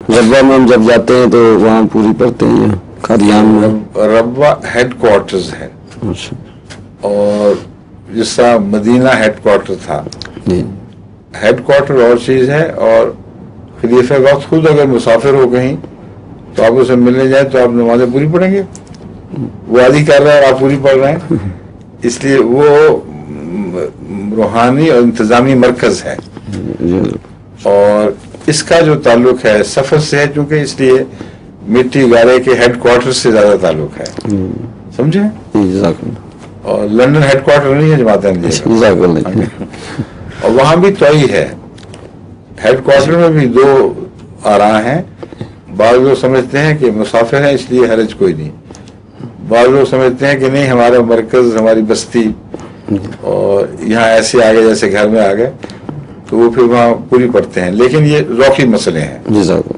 ربوہ میں ہم جب جاتے ہیں تو وہاں پوری پڑھتے ہیں قادیان میں. ربوہ ہیڈ کوارٹرز ہے اچھا اور جس طرح مدینہ ہیڈ کوارٹر تھا. جی ہیڈ کوارٹر اور چیز ہے، اور خلیفہ وقت خود اگر مسافر ہو کہیں تو آپ اسے ملنے جائیں تو آپ نمازیں پوری پڑھیں گے. وہ عادی کر رہا ہے اور آپ پوری پڑھ رہے ہیں، اس لیے وہ روحانی اور انتظامی مرکز ہے. اور اس کا جو تعلق ہے سفر سے ہے، چونکہ اس لیے مٹی گارے کے ہیڈ کوارٹر سے زیادہ تعلق ہے. سمجھے؟ جزاک اللہ. اور لندن ہیڈ کوارٹر نہیں ہے جماعت احمدیہ کا. جزاک اللہ. اور وہاں بھی توئی ہے. ہیڈ کوارٹر میں بھی دو آراء ہیں. بعض لوگ سمجھتے ہیں کہ مسافر ہیں اس لیے حرج کوئی نہیں. بعض لوگ سمجھتے ہیں کہ نہیں، ہمارا مرکز ہماری بستی اور یہاں ایسے آ گئے جیسے گھر میں آ گئے، تو وہ پھر وہاں پوری پڑھتے ہیں. لیکن یہ ذوقی مسئلے ہیں. جزاک اللہ.